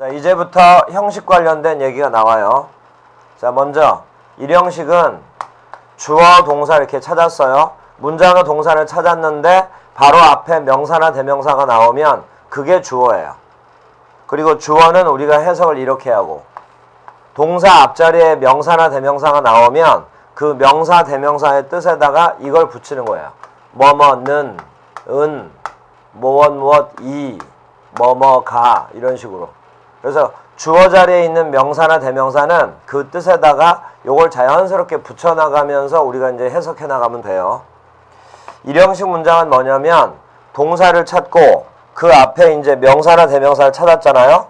자, 이제부터 형식 관련된 얘기가 나와요. 자, 먼저 일형식은 주어, 동사 이렇게 찾았어요. 문장의 동사를 찾았는데 바로 앞에 명사나 대명사가 나오면 그게 주어예요. 그리고 주어는 우리가 해석을 이렇게 하고, 동사 앞자리에 명사나 대명사가 나오면 그 명사, 대명사의 뜻에다가 이걸 붙이는 거예요. 뭐뭐는, 은, 무엇 무엇, 이, 뭐뭐가, 이런 식으로. 그래서 주어 자리에 있는 명사나 대명사는 그 뜻에다가 요걸 자연스럽게 붙여나가면서 우리가 이제 해석해 나가면 돼요. 일형식 문장은 뭐냐면 동사를 찾고 그 앞에 이제 명사나 대명사를 찾았잖아요.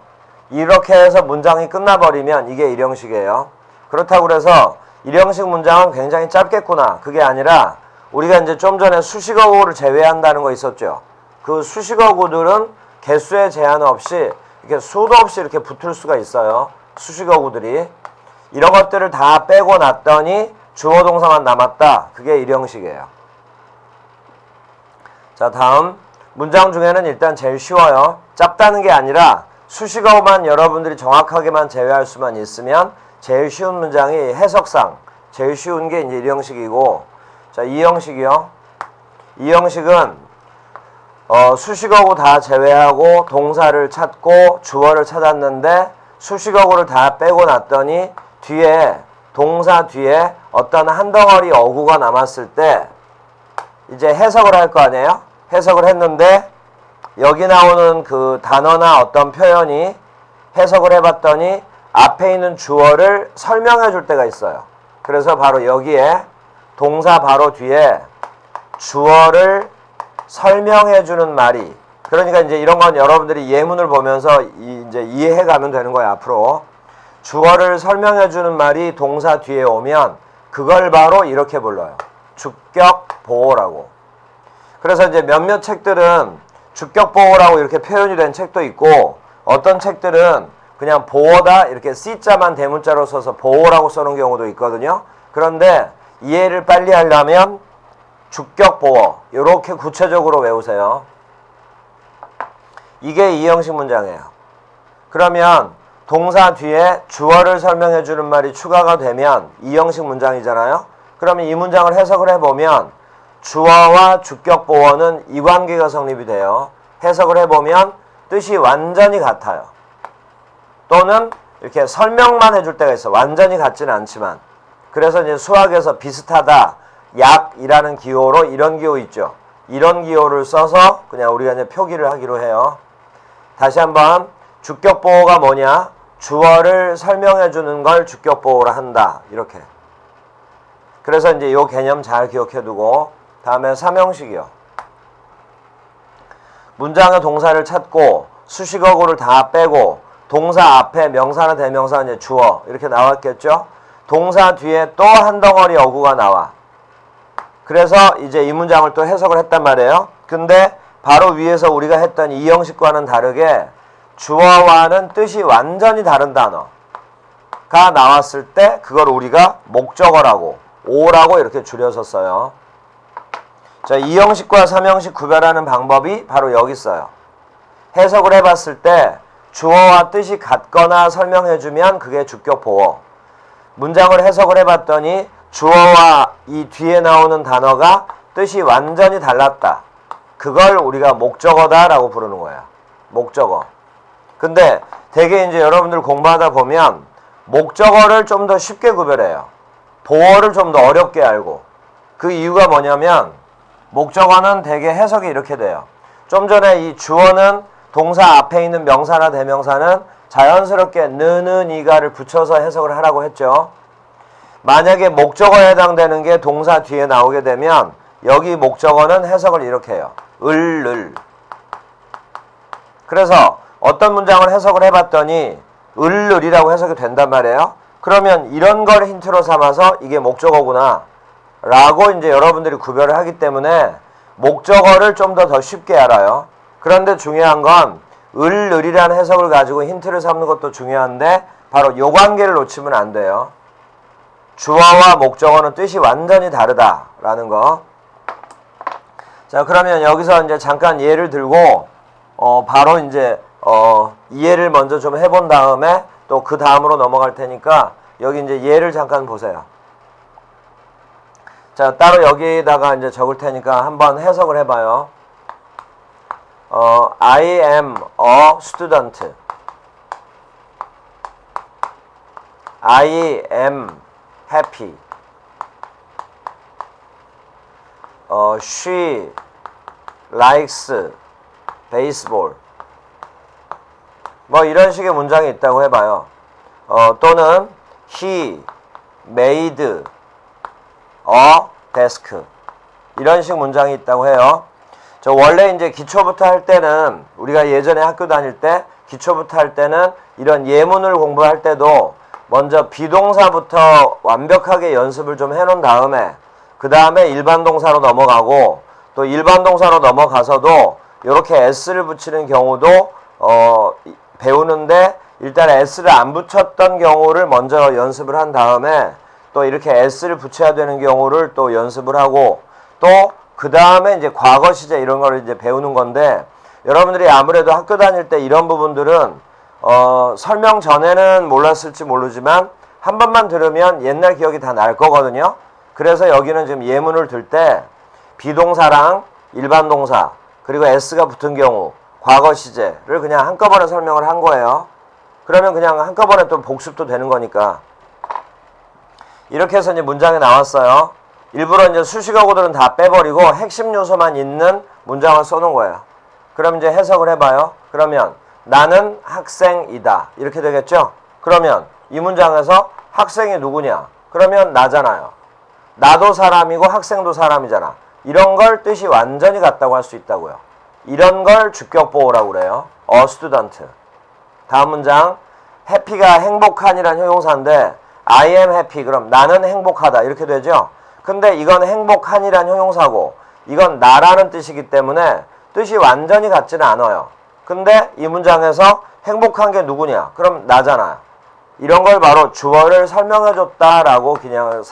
이렇게 해서 문장이 끝나버리면 이게 일형식이에요. 그렇다고 그래서 일형식 문장은 굉장히 짧겠구나, 그게 아니라 우리가 이제 좀 전에 수식어구를 제외한다는 거 있었죠. 그 수식어구들은 개수에 제한 없이 이렇게 수도 없이 이렇게 붙을 수가 있어요. 수식어구들이. 이런 것들을 다 빼고 났더니 주어 동사만 남았다. 그게 일형식이에요. 자, 다음 문장 중에는 일단 제일 쉬워요. 짧다는 게 아니라 수식어만 여러분들이 정확하게만 제외할 수만 있으면 제일 쉬운 문장이 해석상 제일 쉬운 게 이제 일형식이고, 자, 이형식이요. 이형식은 수식어구 다 제외하고 동사를 찾고 주어를 찾았는데 수식어구를 다 빼고 났더니 뒤에 동사 뒤에 어떤 한 덩어리 어구가 남았을 때 이제 해석을 할 거 아니에요? 해석을 했는데 여기 나오는 그 단어나 어떤 표현이 해석을 해봤더니 앞에 있는 주어를 설명해 줄 때가 있어요. 그래서 바로 여기에 동사 바로 뒤에 주어를 설명해 주는 말이, 그러니까 이제 이런 건 여러분들이 예문을 보면서 이제 이해해 가면 되는 거예요. 앞으로 주어를 설명해 주는 말이 동사 뒤에 오면 그걸 바로 이렇게 불러요. 주격 보호라고. 그래서 이제 몇몇 책들은 주격 보호라고 이렇게 표현이 된 책도 있고, 어떤 책들은 그냥 보호다 이렇게 C자만 대문자로 써서 보호라고 써놓은 경우도 있거든요. 그런데 이해를 빨리 하려면 주격 보호 이렇게 구체적으로 외우세요. 이게 이형식 문장이에요. 그러면 동사 뒤에 주어를 설명해 주는 말이 추가가 되면 이형식 문장이잖아요. 그러면 이 문장을 해석을 해보면 주어와 주격 보호는 이관계가 성립이 돼요. 해석을 해보면 뜻이 완전히 같아요. 또는 이렇게 설명만 해줄 때가 있어. 완전히 같지는 않지만. 그래서 이제 수학에서 비슷하다, 약이라는 기호로 이런 기호 있죠. 이런 기호를 써서 그냥 우리가 이제 표기를 하기로 해요. 다시 한번, 주격 보호가 뭐냐? 주어를 설명해 주는 걸 주격 보호라 한다. 이렇게. 그래서 이제 이 개념 잘 기억해 두고, 다음에 삼형식이요. 문장의 동사를 찾고 수식어구를 다 빼고 동사 앞에 명사나 대명사 이제 주어 이렇게 나왔겠죠. 동사 뒤에 또 한 덩어리 어구가 나와. 그래서 이제 이 문장을 또 해석을 했단 말이에요. 근데 바로 위에서 우리가 했던 이 형식과는 다르게 주어와는 뜻이 완전히 다른 단어가 나왔을 때 그걸 우리가 목적어라고, 오라고 이렇게 줄여서 써요. 자, 이 형식과 삼형식 구별하는 방법이 바로 여기 있어요. 해석을 해봤을 때 주어와 뜻이 같거나 설명해주면 그게 주격 보호. 문장을 해석을 해봤더니 주어와 이 뒤에 나오는 단어가 뜻이 완전히 달랐다. 그걸 우리가 목적어다라고 부르는 거예요. 목적어. 근데 되게 이제 여러분들 공부하다 보면 목적어를 좀 더 쉽게 구별해요. 보어를 좀 더 어렵게 알고. 그 이유가 뭐냐면 목적어는 되게 해석이 이렇게 돼요. 좀 전에 이 주어는 동사 앞에 있는 명사나 대명사는 자연스럽게 느는 이가를 붙여서 해석을 하라고 했죠. 만약에 목적어에 해당되는 게 동사 뒤에 나오게 되면 여기 목적어는 해석을 이렇게 해요. 을. 그래서 어떤 문장을 해석을 해봤더니 을이라고 해석이 된단 말이에요. 그러면 이런 걸 힌트로 삼아서 이게 목적어구나 라고 이제 여러분들이 구별을 하기 때문에 목적어를 좀 더 쉽게 알아요. 그런데 중요한 건 을이라는 해석을 가지고 힌트를 삼는 것도 중요한데 바로 요 관계를 놓치면 안 돼요. 주어와 목적어는 뜻이 완전히 다르다라는 거. 자, 그러면 여기서 이제 잠깐 예를 들고 바로 이제 이해를 먼저 좀 해본 다음에 또 그 다음으로 넘어갈 테니까 여기 이제 예를 잠깐 보세요. 자, 따로 여기다가 이제 적을 테니까 한번 해석을 해봐요. I am a student. I am happy. She likes baseball. 뭐 이런 식의 문장이 있다고 해봐요. 또는 he made a desk. 이런 식 문장이 있다고 해요. 저 원래 이제 기초부터 할 때는 우리가 예전에 학교 다닐 때 기초부터 할 때는 이런 예문을 공부할 때도 먼저 비동사부터 완벽하게 연습을 좀 해놓은 다음에 그 다음에 일반 동사로 넘어가고 또 일반 동사로 넘어가서도 이렇게 s를 붙이는 경우도 배우는데 일단 s를 안 붙였던 경우를 먼저 연습을 한 다음에 또 이렇게 s를 붙여야 되는 경우를 또 연습을 하고 또 그 다음에 이제 과거 시제 이런 거를 이제 배우는 건데 여러분들이 아무래도 학교 다닐 때 이런 부분들은 설명 전에는 몰랐을지 모르지만 한 번만 들으면 옛날 기억이 다 날 거거든요. 그래서 여기는 지금 예문을 들 때 비동사랑 일반 동사 그리고 s가 붙은 경우 과거 시제를 그냥 한꺼번에 설명을 한 거예요. 그러면 그냥 한꺼번에 또 복습도 되는 거니까. 이렇게 해서 이제 문장이 나왔어요. 일부러 이제 수식어구들은 다 빼버리고 핵심 요소만 있는 문장을 써놓은 거예요. 그럼 이제 해석을 해봐요. 그러면 나는 학생이다. 이렇게 되겠죠? 그러면 이 문장에서 학생이 누구냐? 그러면 나잖아요. 나도 사람이고 학생도 사람이잖아. 이런 걸 뜻이 완전히 같다고 할 수 있다고요. 이런 걸 주격보호라고 그래요. A student. 다음 문장. happy가 행복한이란 형용사인데 I am happy. 그럼 나는 행복하다. 이렇게 되죠? 근데 이건 행복한이란 형용사고 이건 나라는 뜻이기 때문에 뜻이 완전히 같지는 않아요. 근데 이 문장에서 행복한 게 누구냐? 그럼 나잖아요. 이런 걸 바로 주어를 설명해줬다라고 그냥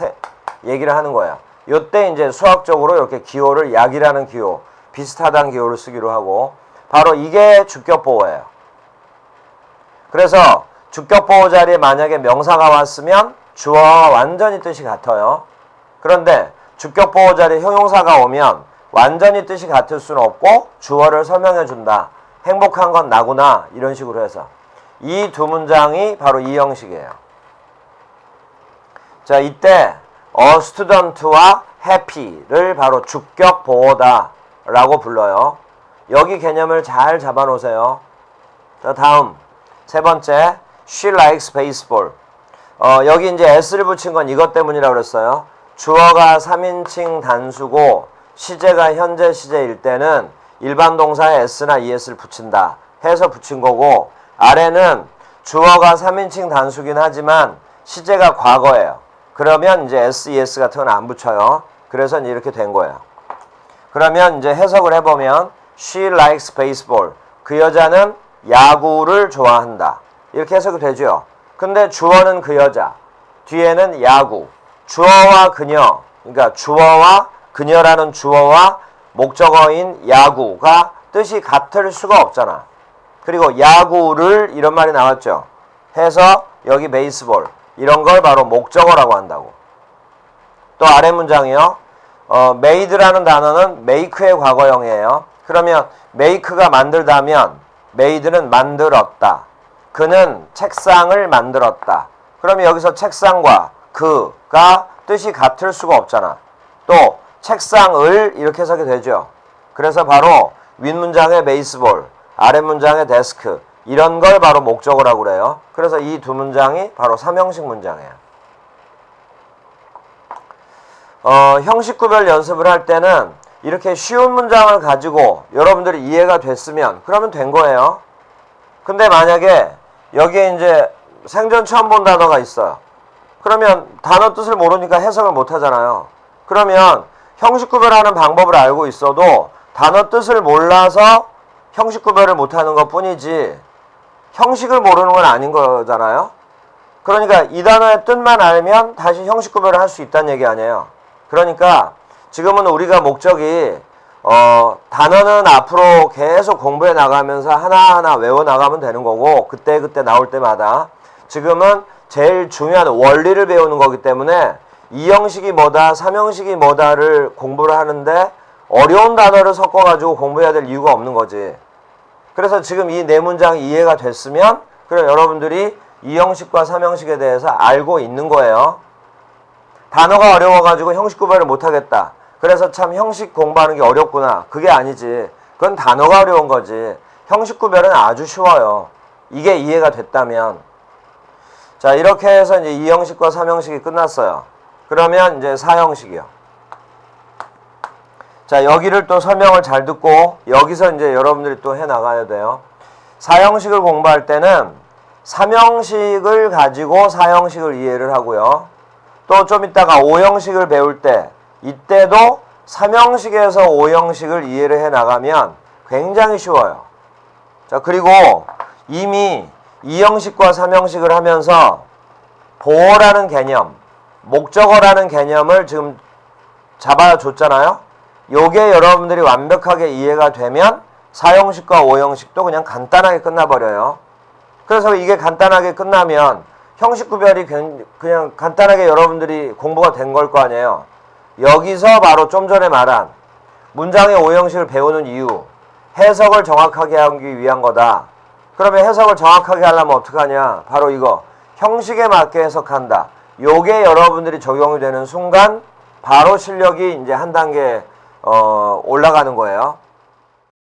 얘기를 하는 거예요. 요때 이제 수학적으로 이렇게 기호를 약이라는 기호, 비슷하다는 기호를 쓰기로 하고 바로 이게 주격보호예요. 그래서 주격보호 자리에 만약에 명사가 왔으면 주어와 완전히 뜻이 같아요. 그런데 주격보호 자리에 형용사가 오면 완전히 뜻이 같을 수는 없고 주어를 설명해 준다. 행복한 건 나구나. 이런 식으로 해서 이 두 문장이 바로 이 형식이에요. 자, 이때 a student와 happy를 바로 주격보호다 라고 불러요. 여기 개념을 잘 잡아 놓으세요. 자, 다음 세 번째 she likes baseball. 여기 이제 s를 붙인 건 이것 때문이라고 그랬어요. 주어가 3인칭 단수고 시제가 현재 시제일 때는 일반 동사에 s나 es를 붙인다 해서 붙인 거고 아래는 주어가 3인칭 단수긴 하지만 시제가 과거예요. 그러면 이제 s, es 같은 건 안 붙여요. 그래서 이렇게 된 거예요. 그러면 이제 해석을 해보면 she likes baseball. 그 여자는 야구를 좋아한다. 이렇게 해석이 되죠. 근데 주어는 그 여자, 뒤에는 야구. 주어와 그녀, 그러니까 주어와 그녀라는 주어와 목적어인 야구가 뜻이 같을 수가 없잖아. 그리고 야구를 이런 말이 나왔죠. 해서 여기 베이스볼 이런 걸 바로 목적어라고 한다고. 또 아래 문장이요. made라는 단어는 make의 과거형이에요. 그러면 make가 만들다면 made는 만들었다. 그는 책상을 만들었다. 그러면 여기서 책상과 그가 뜻이 같을 수가 없잖아. 또 책상을 이렇게 해석이 되죠. 그래서 바로 윗문장의 베이스볼, 아랫문장의 데스크 이런 걸 바로 목적어라고 그래요. 그래서 이 두 문장이 바로 3형식 문장이에요. 형식 구별 연습을 할 때는 이렇게 쉬운 문장을 가지고 여러분들이 이해가 됐으면 그러면 된 거예요. 근데 만약에 여기에 이제 생전 처음 본 단어가 있어요. 그러면 단어 뜻을 모르니까 해석을 못 하잖아요. 그러면 형식 구별하는 방법을 알고 있어도 단어 뜻을 몰라서 형식 구별을 못 하는 것 뿐이지 형식을 모르는 건 아닌 거잖아요. 그러니까 이 단어의 뜻만 알면 다시 형식 구별을 할 수 있다는 얘기 아니에요. 그러니까 지금은 우리가 목적이 단어는 앞으로 계속 공부해 나가면서 하나하나 외워 나가면 되는 거고, 그때그때 나올 때마다. 지금은 제일 중요한 원리를 배우는 거기 때문에 2형식이 뭐다, 3형식이 뭐다를 공부를 하는데 어려운 단어를 섞어가지고 공부해야 될 이유가 없는 거지. 그래서 지금 이 네 문장이 이해가 됐으면, 그럼 여러분들이 2형식과 3형식에 대해서 알고 있는 거예요. 단어가 어려워가지고 형식 구별을 못하겠다. 그래서 참 형식 공부하는 게 어렵구나. 그게 아니지. 그건 단어가 어려운 거지. 형식 구별은 아주 쉬워요. 이게 이해가 됐다면. 자, 이렇게 해서 이제 2형식과 3형식이 끝났어요. 그러면 이제 4형식이요. 자, 여기를 또 설명을 잘 듣고 여기서 이제 여러분들이 또 해 나가야 돼요. 4형식을 공부할 때는 3형식을 가지고 4형식을 이해를 하고요. 또 좀 이따가 5형식을 배울 때 이때도 3형식에서 5형식을 이해를 해 나가면 굉장히 쉬워요. 자, 그리고 이미 2형식과 3형식을 하면서 보어라는 개념, 목적어라는 개념을 지금 잡아줬잖아요. 요게 여러분들이 완벽하게 이해가 되면 4형식과 5형식도 그냥 간단하게 끝나버려요. 그래서 이게 간단하게 끝나면 형식 구별이 그냥 간단하게 여러분들이 공부가 된 걸 거 아니에요. 여기서 바로 좀 전에 말한 문장의 5형식을 배우는 이유, 해석을 정확하게 하기 위한 거다. 그러면 해석을 정확하게 하려면 어떡하냐? 바로 이거, 형식에 맞게 해석한다. 요게 여러분들이 적용이 되는 순간 바로 실력이 이제 한 단계 올라가는 거예요.